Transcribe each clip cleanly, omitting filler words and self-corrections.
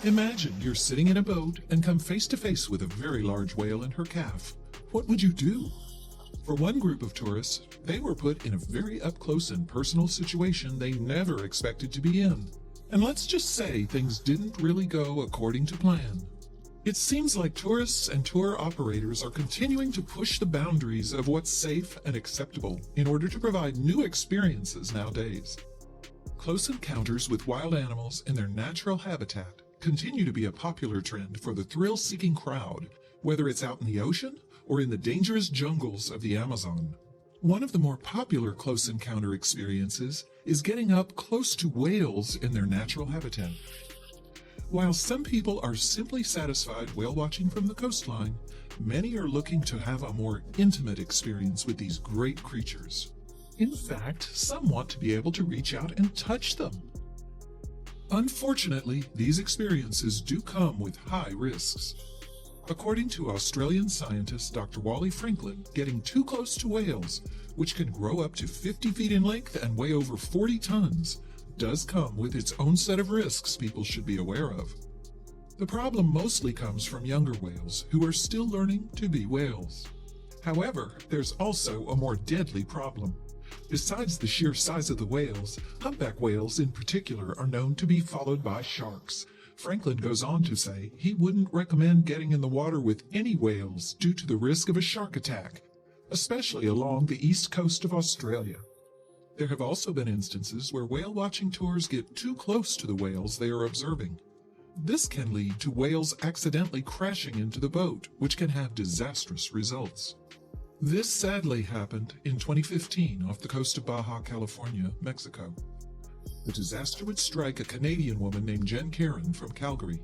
Imagine you're sitting in a boat and come face to face with a very large whale and her calf. What would you do? For one group of tourists, they were put in a very up-close and personal situation they never expected to be in. And let's just say things didn't really go according to plan. It seems like tourists and tour operators are continuing to push the boundaries of what's safe and acceptable in order to provide new experiences nowadays. Close encounters with wild animals in their natural habitat continue to be a popular trend for the thrill-seeking crowd, whether it's out in the ocean or in the dangerous jungles of the Amazon. One of the more popular close encounter experiences is getting up close to whales in their natural habitat. While some people are simply satisfied whale watching from the coastline, many are looking to have a more intimate experience with these great creatures. In fact, some want to be able to reach out and touch them. Unfortunately, these experiences do come with high risks. According to Australian scientist Dr. Wally Franklin, getting too close to whales, which can grow up to 50 feet in length and weigh over 40 tons, does come with its own set of risks people should be aware of. The problem mostly comes from younger whales who are still learning to be whales. However, there's also a more deadly problem. Besides the sheer size of the whales, humpback whales in particular are known to be followed by sharks. Franklin goes on to say he wouldn't recommend getting in the water with any whales due to the risk of a shark attack, especially along the east coast of Australia. There have also been instances where whale watching tours get too close to the whales they are observing. This can lead to whales accidentally crashing into the boat, which can have disastrous results. This sadly happened in 2015 off the coast of Baja California, Mexico. The disaster would strike a Canadian woman named Jen Karen from Calgary.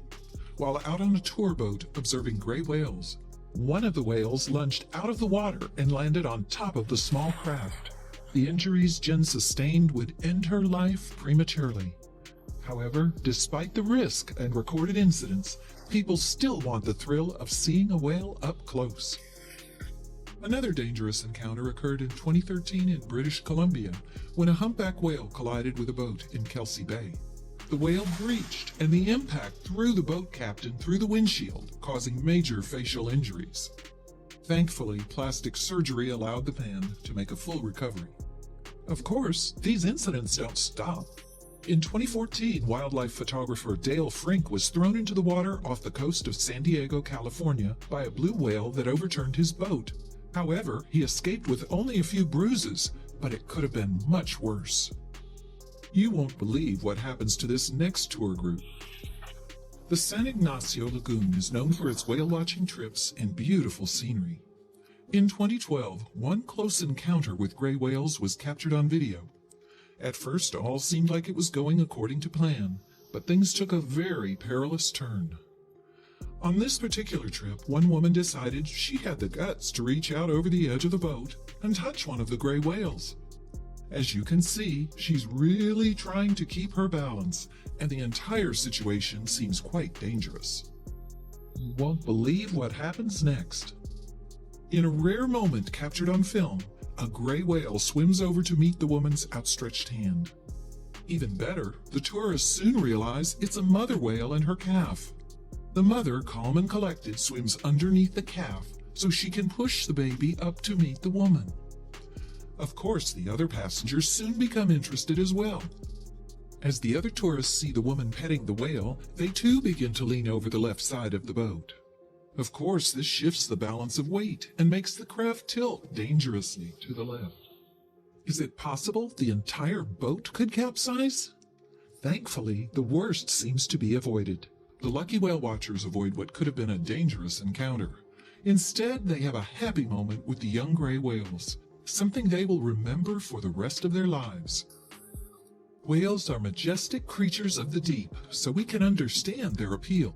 While out on a tour boat observing gray whales, one of the whales lunged out of the water and landed on top of the small craft. The injuries Jen sustained would end her life prematurely. However, despite the risk and recorded incidents, people still want the thrill of seeing a whale up close. Another dangerous encounter occurred in 2013 in British Columbia when a humpback whale collided with a boat in Kelsey Bay. The whale breached and the impact threw the boat captain through the windshield, causing major facial injuries. Thankfully, plastic surgery allowed the man to make a full recovery. Of course, these incidents don't stop. In 2014, wildlife photographer Dale Frink was thrown into the water off the coast of San Diego, California by a blue whale that overturned his boat. However, he escaped with only a few bruises, but it could have been much worse. You won't believe what happens to this next tour group. The San Ignacio Lagoon is known for its whale-watching trips and beautiful scenery. In 2012, one close encounter with gray whales was captured on video. At first, all seemed like it was going according to plan, but things took a very perilous turn. On this particular trip, one woman decided she had the guts to reach out over the edge of the boat and touch one of the gray whales. As you can see, she's really trying to keep her balance, and the entire situation seems quite dangerous. You won't believe what happens next. In a rare moment captured on film, a gray whale swims over to meet the woman's outstretched hand. Even better, the tourists soon realize it's a mother whale and her calf. The mother, calm and collected, swims underneath the calf so she can push the baby up to meet the woman. Of course, the other passengers soon become interested as well. As the other tourists see the woman petting the whale, they too begin to lean over the left side of the boat. Of course, this shifts the balance of weight and makes the craft tilt dangerously to the left. Is it possible the entire boat could capsize? Thankfully, the worst seems to be avoided. The lucky whale watchers avoid what could have been a dangerous encounter. Instead, they have a happy moment with the young gray whales, something they will remember for the rest of their lives. Whales are majestic creatures of the deep, so we can understand their appeal.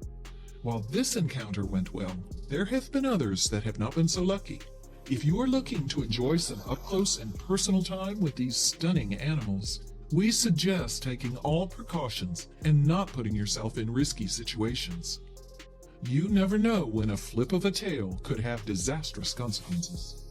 While this encounter went well, there have been others that have not been so lucky. If you are looking to enjoy some up-close and personal time with these stunning animals, we suggest taking all precautions and not putting yourself in risky situations. You never know when a flip of a tail could have disastrous consequences.